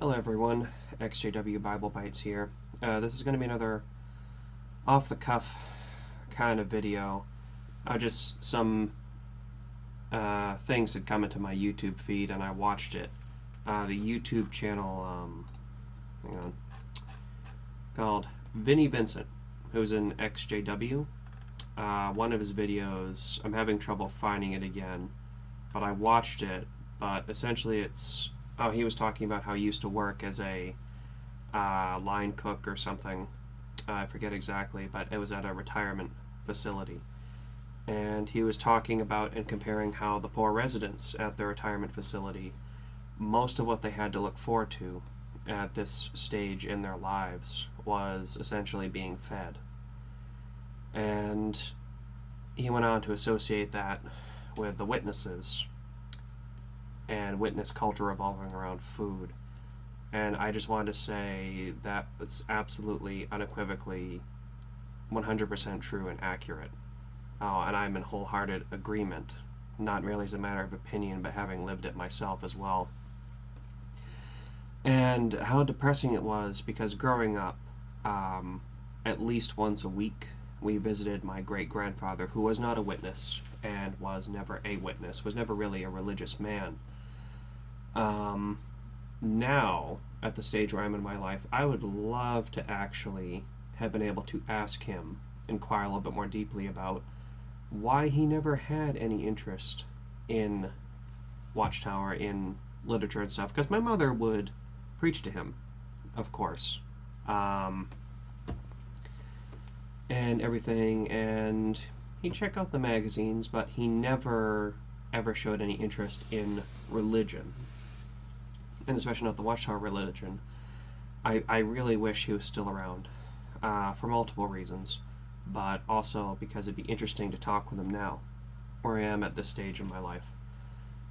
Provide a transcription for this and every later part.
Hello everyone, XJW Bible Bites here. This is going to be another off-the-cuff kind of video. Just some things had come into my YouTube feed and I watched it. The YouTube channel, hang on, called Vinny Vincent, who's in XJW. One of his videos, I'm having trouble finding it again, but I watched it, but essentially he was talking about how he used to work as a line cook or something. I forget exactly, but it was at a retirement facility. And he was talking about and comparing how the poor residents at the retirement facility, most of what they had to look forward to at this stage in their lives was essentially being fed. And he went on to associate that with the witnesses and witness culture revolving around food. And I just wanted to say that it's absolutely, unequivocally, 100% true and accurate. And I'm in wholehearted agreement, not merely as a matter of opinion, but having lived it myself as well. And how depressing it was, because growing up, at least once a week, we visited my great-grandfather, who was not a witness, and was never a witness, was never really a religious man. Now, at the stage where I'm in my life, I would love to actually have been able to ask him, inquire a little bit more deeply about why he never had any interest in Watchtower, in literature and stuff, because my mother would preach to him, of course, and everything, and he'd check out the magazines, but he never ever showed any interest in religion, and especially not the Watchtower religion. I really wish he was still around, for multiple reasons, but also because it'd be interesting to talk with him now, where I am at this stage in my life.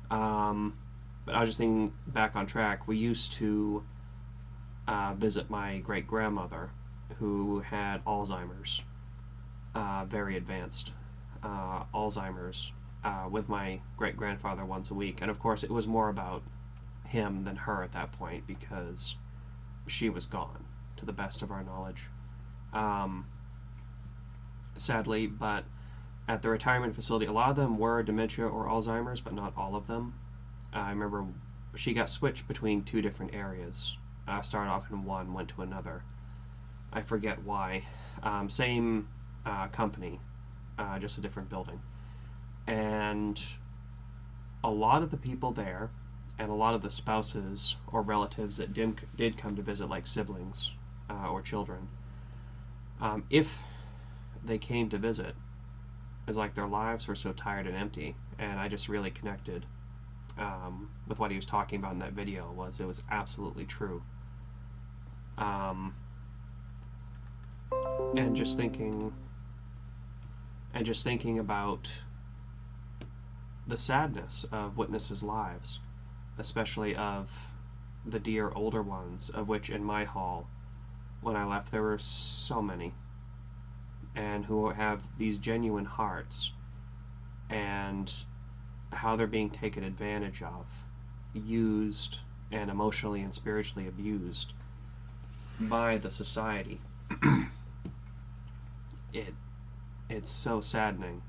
But I was just thinking, back on track, we used to visit my great-grandmother, who had Alzheimer's, very advanced Alzheimer's, with my great-grandfather once a week. And of course it was more about him than her at that point, because she was gone, to the best of our knowledge, sadly. But at the retirement facility, a lot of them were dementia or Alzheimer's, but not all of them. I remember she got switched between two different areas. Started off in one, went to another. I forget why. Same company, just a different building. And a lot of the people there, and a lot of the spouses or relatives that did come to visit, like siblings or children, if they came to visit, it's like their lives were so tired and empty. And I just really connected with what he was talking about in that video. It was absolutely true. And just thinking about the sadness of witnesses' lives, especially of the dear older ones, of which in my hall, when I left, there were so many, and who have these genuine hearts, and how they're being taken advantage of, used, and emotionally and spiritually abused by the society. It's so saddening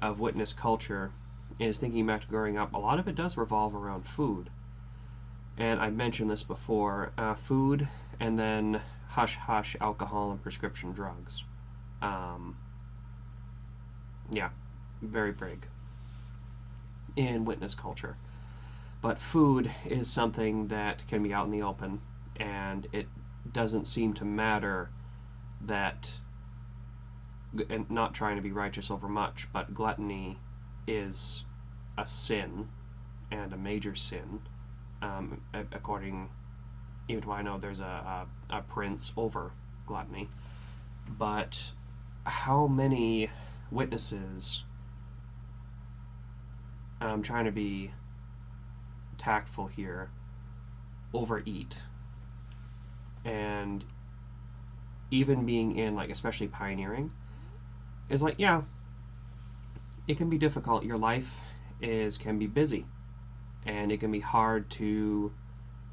of witness culture. Is thinking back to growing up, a lot of it does revolve around food. And I've mentioned this before, food, and then hush-hush alcohol and prescription drugs. Yeah, very big in witness culture. But food is something that can be out in the open, and it doesn't seem to matter that, and not trying to be righteous over much, but gluttony is a sin, and a major sin, according, even to what I know, there's a prince over gluttony. But how many witnesses, I'm trying to be tactful here, overeat? And even being in, like, especially pioneering, is like, yeah, it can be difficult. Your life can be busy, and it can be hard to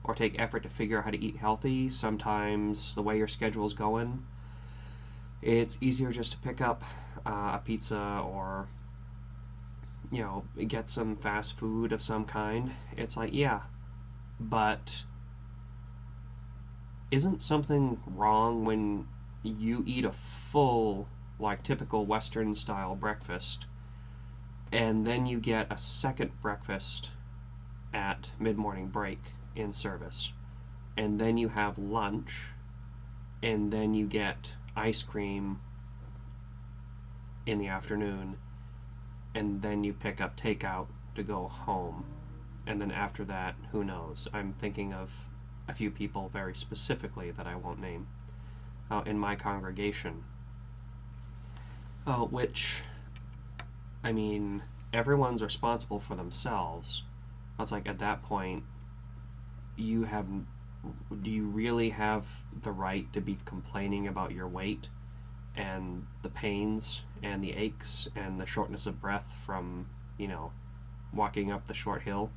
or take effort to figure out how to eat healthy, sometimes the way your schedule's going, it's easier just to pick up a pizza or, get some fast food of some kind. It's like, yeah, but isn't something wrong when you eat a full, like typical Western style breakfast, and then you get a second breakfast at mid-morning break in service, and then you have lunch, and then you get ice cream in the afternoon, and then you pick up takeout to go home, and then after that, who knows? I'm thinking of a few people very specifically that I won't name in my congregation, which, I mean, everyone's responsible for themselves. It's like, at that point, do you really have the right to be complaining about your weight and the pains and the aches and the shortness of breath from, walking up the short hill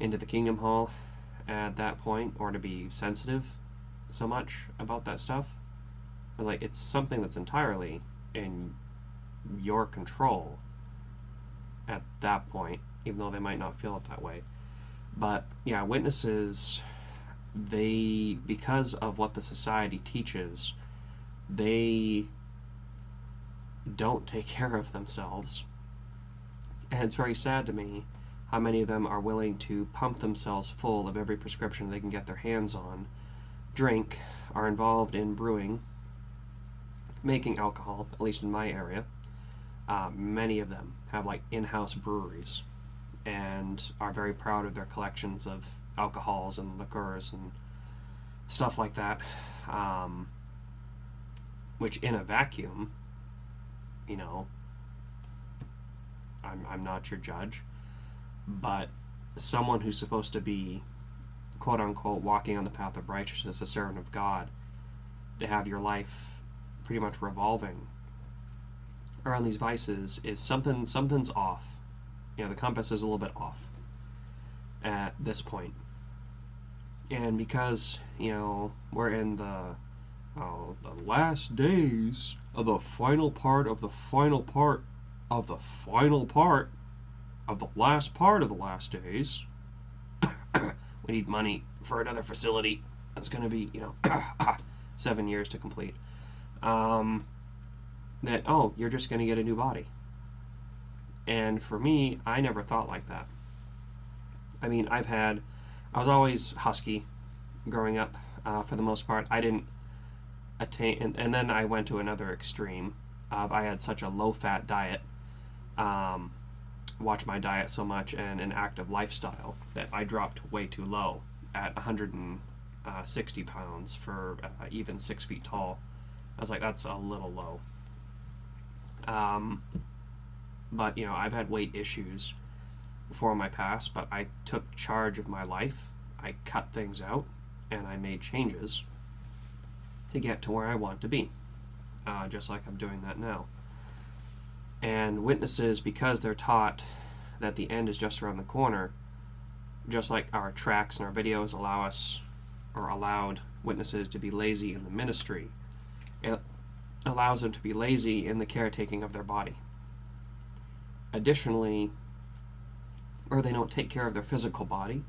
into the Kingdom Hall at that point, or to be sensitive so much about that stuff? Like, it's something that's entirely in your control at that point, even though they might not feel it that way. But yeah, witnesses, because of what the society teaches, they don't take care of themselves. And it's very sad to me how many of them are willing to pump themselves full of every prescription they can get their hands on, drink, are involved in brewing, making alcohol, at least in my area. Many of them have like in-house breweries and are very proud of their collections of alcohols and liqueurs and stuff like that, which in a vacuum, I'm not your judge, but someone who's supposed to be, quote unquote, walking on the path of righteousness, a servant of God, to have your life pretty much revolving around these vices, is something's off. The compass is a little bit off at this point. And because, we're in the last days of the final part of the final part of the final part of the last part of the last days, we need money for another facility that's going to be, 7 years to complete. That, you're just going to get a new body. And for me, I never thought like that. I mean, I was always husky growing up, for the most part. I didn't attain, and then I went to another extreme. I had such a low-fat diet, watched my diet so much, and an active lifestyle, that I dropped way too low at 160 pounds for even 6 feet tall. I was like, that's a little low. But, I've had weight issues before in my past, but I took charge of my life. I cut things out, and I made changes to get to where I want to be, just like I'm doing that now. And witnesses, because they're taught that the end is just around the corner, just like our tracts and our videos allowed witnesses to be lazy in the ministry, it allows them to be lazy in the caretaking of their body. Additionally, or they don't take care of their physical body,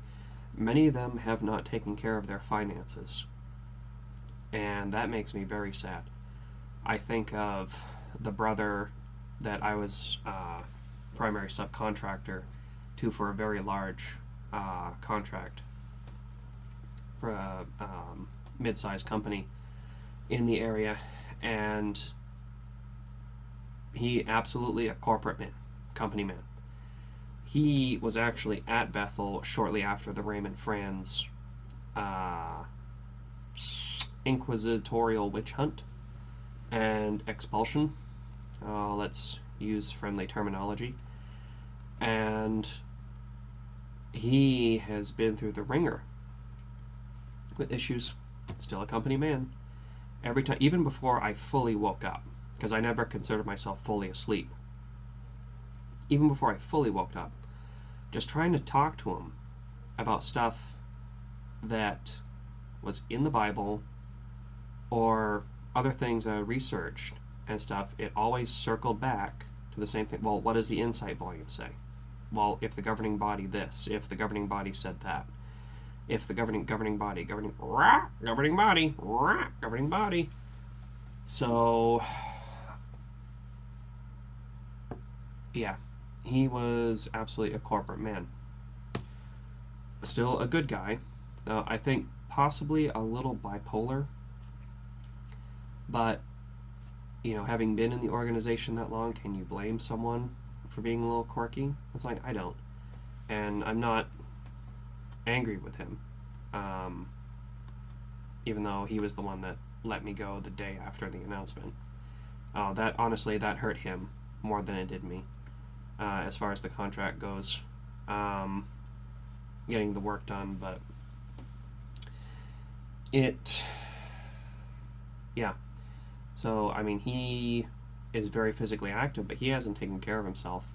many of them have not taken care of their finances. And that makes me very sad. I think of the brother that I was primary subcontractor to for a very large contract for a mid-sized company in the area, and he absolutely a corporate man, company man. He was actually at Bethel shortly after the Raymond Franz inquisitorial witch hunt and expulsion. Let's use friendly terminology. And he has been through the ringer with issues. Still a company man. Every time, even before I fully woke up, because I never considered myself fully asleep. Even before I fully woke up, just trying to talk to him about stuff that was in the Bible or other things that I researched and stuff, it always circled back to the same thing. Well, what does the insight volume say? Well, if the governing body this, if the governing body said that, if the governing body. So, yeah, he was absolutely a corporate man. Still a good guy. I think possibly a little bipolar, but having been in the organization that long, can you blame someone for being a little quirky? It's like, I don't. And I'm not angry with him, even though he was the one that let me go the day after the announcement. That honestly, that hurt him more than it did me, as far as the contract goes, getting the work done. But yeah. So, I mean, he is very physically active, but he hasn't taken care of himself.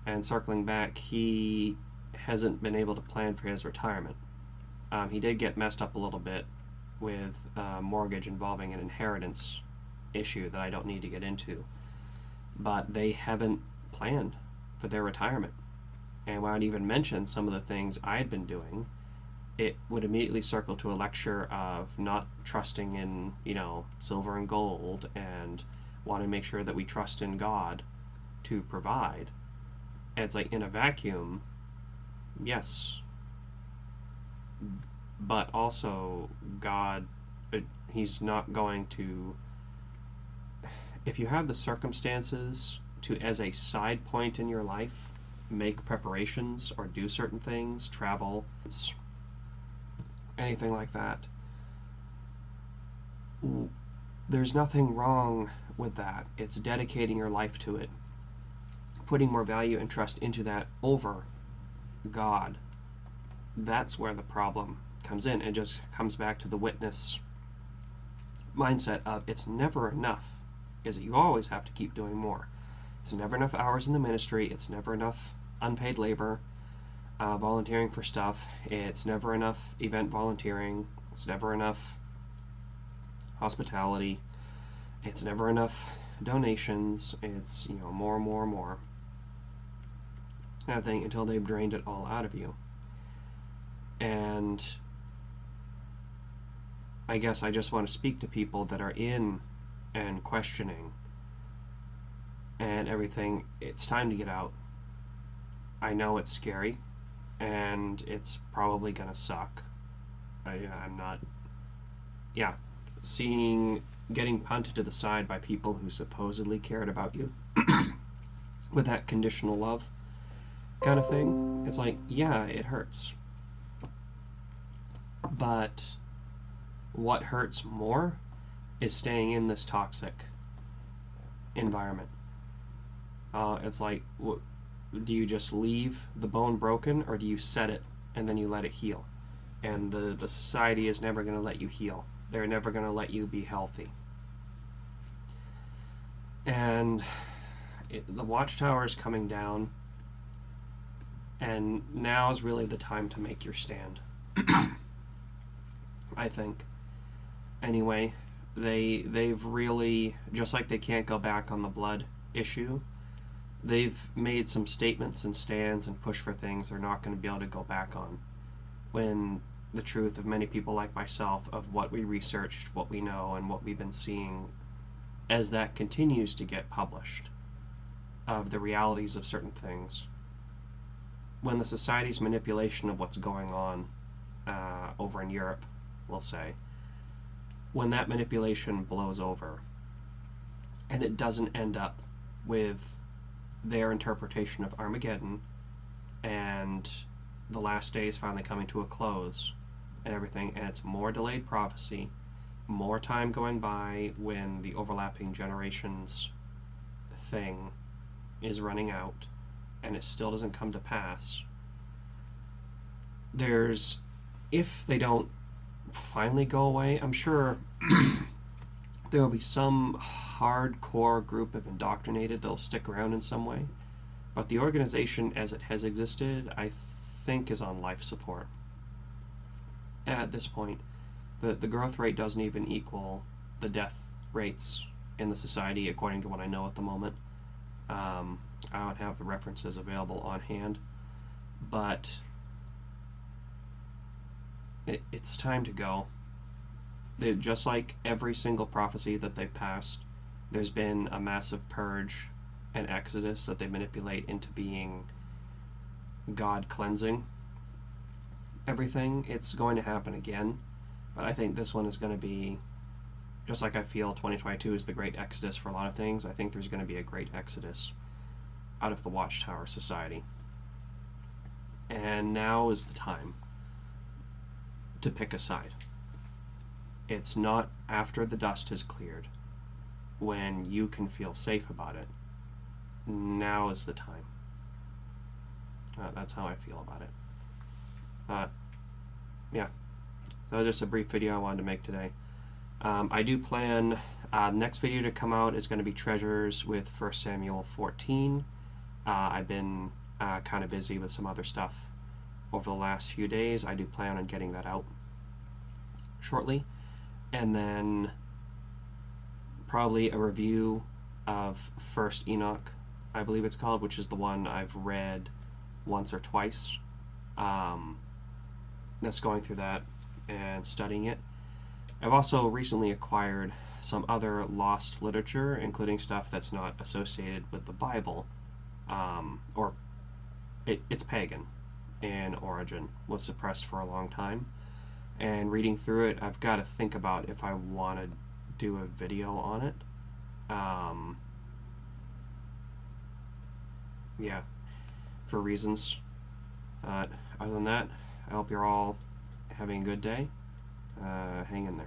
And circling back, he hasn't been able to plan for his retirement. He did get messed up a little bit with a mortgage involving an inheritance issue that I don't need to get into. But they haven't planned for their retirement. And when I'd even mentioned some of the things I'd been doing, it would immediately circle to a lecture of not trusting in, silver and gold, and want to make sure that we trust in God to provide. And it's like, in a vacuum, yes, but also God, he's not going to, if you have the circumstances to, as a side point in your life, make preparations or do certain things, travel, anything like that, there's nothing wrong with that. It's dedicating your life to it, putting more value and trust into that over God. That's where the problem comes in. It just comes back to the witness mindset of, it's never enough, is it? You always have to keep doing more. It's never enough hours in the ministry. It's never enough unpaid labor, volunteering for stuff. It's never enough event volunteering. It's never enough hospitality. It's never enough donations. It's, more and more and more. Kind of thing, until they've drained it all out of you. And I guess I just want to speak to people that are in and questioning and everything. It's time to get out. I know it's scary, and it's probably gonna suck. I'm not, getting punted to the side by people who supposedly cared about you with that conditional love kind of thing. It's like, yeah, it hurts. But what hurts more is staying in this toxic environment. It's like, do you just leave the bone broken, or do you set it and then you let it heal? And the society is never going to let you heal. They're never going to let you be healthy. And the watchtower is coming down, and now is really the time to make your stand. I think. Anyway, they've really, just like they can't go back on the blood issue, they've made some statements and stands and push for things they're not going to be able to go back on, when the truth of many people like myself, of what we researched, what we know, and what we've been seeing as that continues to get published, of the realities of certain things, when the society's manipulation of what's going on over in Europe, we'll say, when that manipulation blows over and it doesn't end up with their interpretation of Armageddon and the last days finally coming to a close and everything, and it's more delayed prophecy, more time going by when the overlapping generations thing is running out, and it still doesn't come to pass, if they don't finally go away, I'm sure there will be some hardcore group of indoctrinated that'll stick around in some way. But the organization as it has existed, I think, is on life support. at this point, the growth rate doesn't even equal the death rates in the society, according to what I know at the moment. I don't have the references available on hand, but it's time to go. Just like every single prophecy that they've passed, there's been a massive purge and exodus that they manipulate into being God cleansing everything. It's going to happen again, but I think this one is going to be, just like I feel 2022 is the great exodus for a lot of things, I think there's going to be a great exodus out of the Watchtower Society. And now is the time to pick a side. It's not after the dust has cleared, when you can feel safe about it. Now is the time. That's how I feel about it. Yeah, so that was just a brief video I wanted to make today. I do plan, next video to come out is going to be Treasures with 1 Samuel 14. I've been kind of busy with some other stuff over the last few days. I do plan on getting that out shortly. And then probably a review of First Enoch, I believe it's called, which is the one I've read once or twice. That's going through that and studying it. I've also recently acquired some other lost literature, including stuff that's not associated with the Bible, or it's pagan in origin, was suppressed for a long time. And reading through it, I've got to think about if I want to do a video on it. Yeah, for reasons. Other than that, I hope you're all having a good day. Hang in there.